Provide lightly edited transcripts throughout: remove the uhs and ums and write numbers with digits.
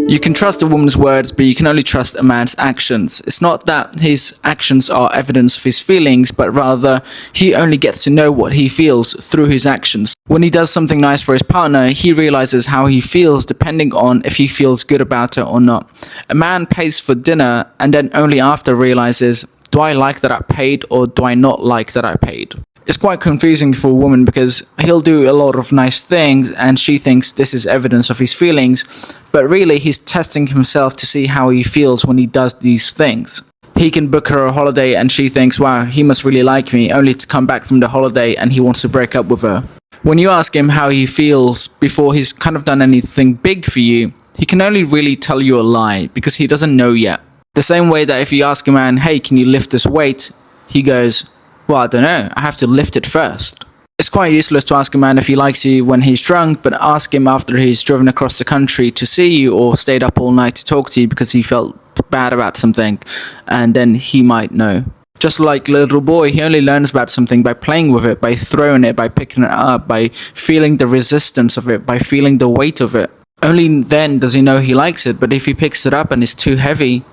You can trust a woman's words, but you can only trust a man's actions. It's not that his actions are evidence of his feelings, but rather he only gets to know what he feels through his actions. When he does something nice for his partner, he realizes how he feels depending on if he feels good about it or not. A man pays for dinner and then only after realizes, do I like that I paid or do I not like that I paid? It's quite confusing for a woman because he'll do a lot of nice things and she thinks this is evidence of his feelings, but really he's testing himself to see how he feels when he does these things. He can book her a holiday and she thinks, wow, he must really like me, only to come back from the holiday and he wants to break up with her. When you ask him how he feels before he's kind of done anything big for you, he can only really tell you a lie because he doesn't know yet. The same way that if you ask a man, hey, can you lift this weight? He goes, well, I don't know, I have to lift it first. It's quite useless to ask a man if he likes you when he's drunk, but ask him after he's driven across the country to see you or stayed up all night to talk to you because he felt bad about something, and then he might know. Just like a little boy, he only learns about something by playing with it, by throwing it, by picking it up, by feeling the resistance of it, by feeling the weight of it. Only then does he know he likes it, but if he picks it up and it's too heavy,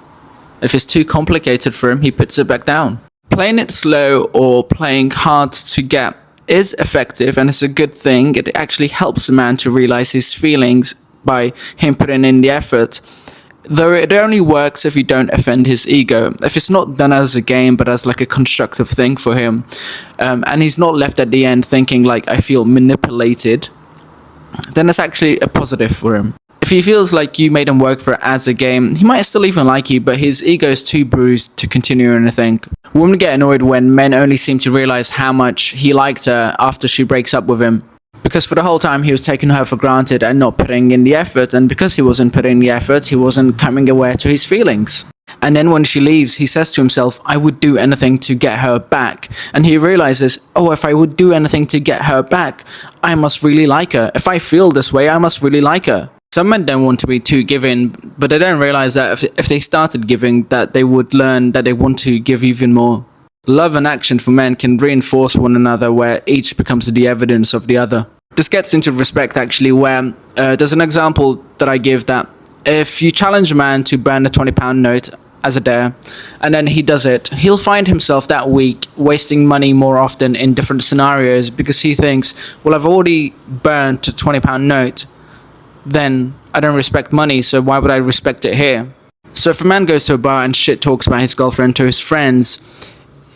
if it's too complicated for him, he puts it back down. Playing it slow or playing hard to get is effective and it's a good thing. It actually helps a man to realize his feelings by him putting in the effort. Though it only works if you don't offend his ego. If it's not done as a game but as like a constructive thing for him, and he's not left at the end thinking like I feel manipulated, then it's actually a positive for him. If he feels like you made him work for it as a game, he might still even like you, but his ego is too bruised to continue anything. Women get annoyed when men only seem to realize how much he liked her after she breaks up with him. Because for the whole time he was taking her for granted and not putting in the effort, and because he wasn't putting the effort, he wasn't coming aware to his feelings. And then when she leaves, he says to himself, I would do anything to get her back. And he realizes, oh, if I would do anything to get her back, I must really like her. If I feel this way, I must really like her. Some men don't want to be too giving, but they don't realize that if they started giving, that they would learn that they want to give even more. Love and action for men can reinforce one another, where each becomes the evidence of the other. This gets into respect actually, where there's an example that I give that if you challenge a man to burn a £20 note as a dare, and then he does it, he'll find himself that week wasting money more often in different scenarios because he thinks, well, I've already burnt a £20 note, then I don't respect money, so why would I respect it here? So if a man goes to a bar and shit talks about his girlfriend to his friends,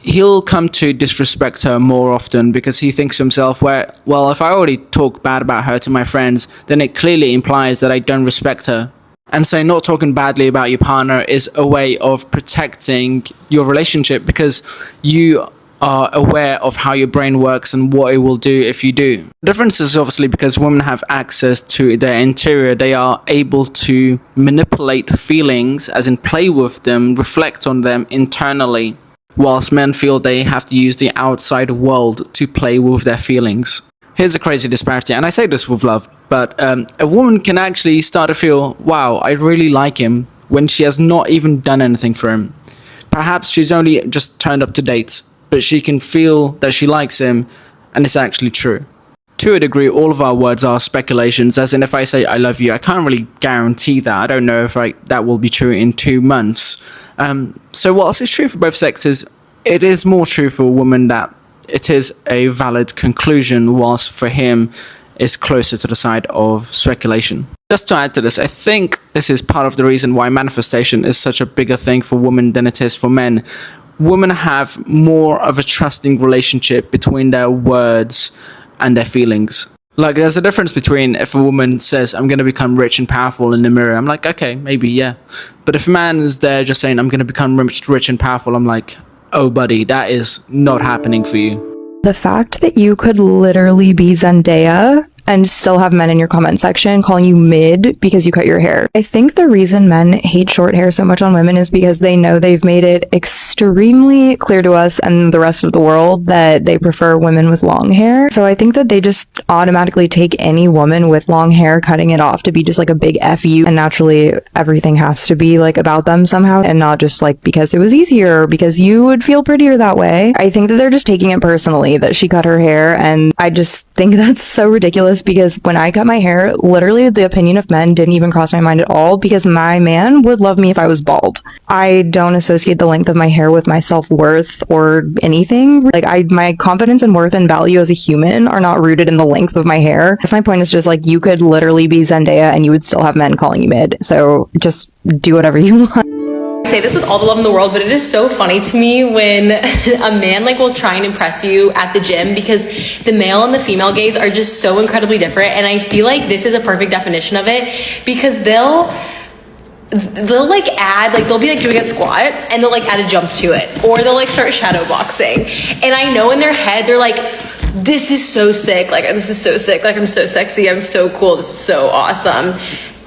he'll come to disrespect her more often because he thinks to himself, well, if I already talk bad about her to my friends, then it clearly implies that I don't respect her. And so not talking badly about your partner is a way of protecting your relationship because you are aware of how your brain works and what it will do if you do. The difference is obviously because women have access to their interior, they are able to manipulate feelings, as in play with them, reflect on them internally, whilst men feel they have to use the outside world to play with their feelings. Here's a crazy disparity, and I say this with love, but a woman can actually start to feel, wow, I really like him, when she has not even done anything for him. Perhaps she's only just turned up to dates, but she can feel that she likes him, and it's actually true. To a degree, all of our words are speculations, as in if I say I love you, I can't really guarantee that. I don't know if that will be true in 2 months. So whilst it's true for both sexes, it is more true for a woman that it is a valid conclusion, whilst for him it's closer to the side of speculation. Just to add to this, I think this is part of the reason why manifestation is such a bigger thing for women than it is for men. Women have more of a trusting relationship between their words and their feelings. Like, there's a difference between if a woman says, I'm going to become rich and powerful in the mirror, I'm like, okay, maybe, yeah. But if a man is there just saying, I'm going to become rich and powerful, I'm like, oh, buddy, that is not happening for you. The fact that you could literally be Zendaya and still have men in your comment section calling you mid because you cut your hair. I think the reason men hate short hair so much on women is because they know they've made it extremely clear to us and the rest of the world that they prefer women with long hair. So I think that they just automatically take any woman with long hair cutting it off to be just like a big F you, and naturally everything has to be like about them somehow and not just like because it was easier or because you would feel prettier that way. I think that they're just taking it personally that she cut her hair, and I just think that's so ridiculous this because when I cut my hair, literally the opinion of men didn't even cross my mind at all because my man would love me if I was bald. I don't associate the length of my hair with my self-worth or anything. Like my confidence and worth and value as a human are not rooted in the length of my hair. So my point is just like, you could literally be Zendaya and you would still have men calling you mid. So just do whatever you want. I say this with all the love in the world, but it is so funny to me when a man like will try and impress you at the gym, because the male and the female gaze are just so incredibly different. And I feel like this is a perfect definition of it, because they'll like add, like they'll be like doing a squat and they'll like add a jump to it, or they'll like start shadow boxing. And I know in their head they're like, this is so sick, like this is so sick, like I'm so sexy, I'm so cool, this is so awesome.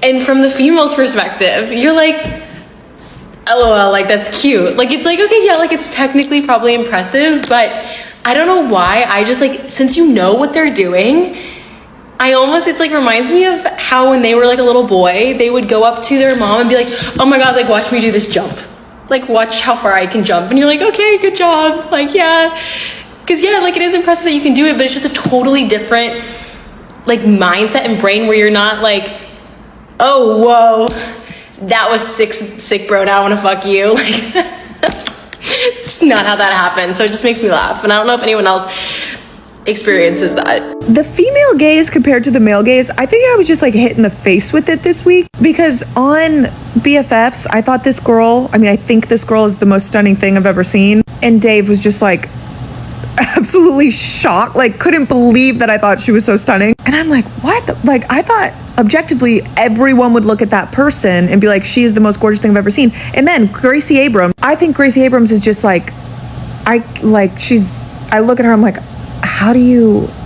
And from the female's perspective, you're like, LOL, like that's cute. Like it's like, okay, yeah, like it's technically probably impressive, but I don't know why. I just like, since you know what they're doing, it's like reminds me of how when they were like a little boy, they would go up to their mom and be like, oh my God, like watch me do this jump. Like watch how far I can jump. And you're like, okay, good job. Like, yeah. Cause yeah, like it is impressive that you can do it, but it's just a totally different like mindset and brain where you're not like, oh, whoa, that was sick, bro. Now I want to fuck you. Like, it's not how that happens. So it just makes me laugh. And I don't know if anyone else experiences that. The female gaze compared to the male gaze, I think I was just like hit in the face with it this week, because on BFFs, I think this girl is the most stunning thing I've ever seen. And Dave was just like absolutely shocked, like couldn't believe that I thought she was so stunning. And I'm like, what? Like I thought objectively everyone would look at that person and be like, she is the most gorgeous thing I've ever seen. And then Gracie Abrams, I think Gracie Abrams is just like, I look at her, I'm like,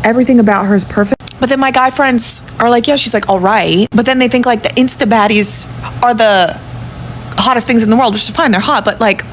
everything about her is perfect. But then my guy friends are like, yeah, she's like, all right. But then they think like the Insta baddies are the hottest things in the world, which is fine, they're hot, but like,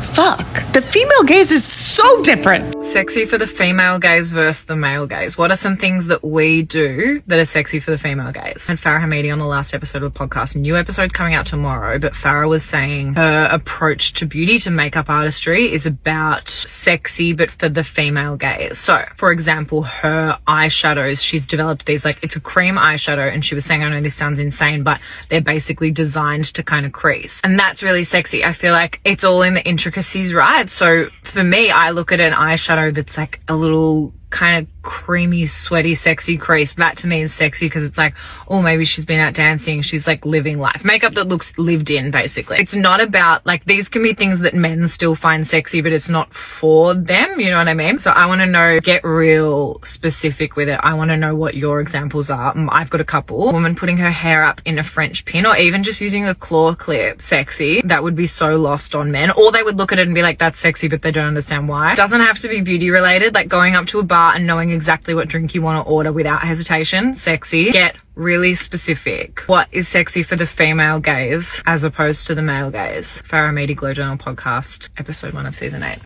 fuck. The female gaze is so different. Sexy for the female gaze versus the male gaze. What are some things that we do that are sexy for the female gaze? And Farah Hamidi on the last episode of the podcast, new episode coming out tomorrow, but Farah was saying her approach to beauty, to makeup artistry, is about sexy, but for the female gaze. So, for example, her eyeshadows, she's developed these, like, it's a cream eyeshadow, and she was saying, I know this sounds insane, but they're basically designed to kind of crease. And that's really sexy. I feel like it's all in the intricacies, right? So for me, I look at an eyeshadow that's like a little kind of creamy, sweaty, sexy crease. That to me is sexy because it's like, oh, maybe she's been out dancing, she's like living life. Makeup that looks lived in, basically. It's not about, like, these can be things that men still find sexy, but it's not for them, you know what I mean? So I want to know, get real specific with it. I want to know what your examples are. I've got a couple. A woman putting her hair up in a French pin, or even just using a claw clip, sexy. That would be so lost on men. Or they would look at it and be like, that's sexy, but they don't understand why. It doesn't have to be beauty related, like going up to a bar and knowing exactly what drink you want to order without hesitation, sexy. Get really specific. What is sexy for the female gaze as opposed to the male gaze? Farah Hamidi, Glow Journal podcast, episode 1 of season 8.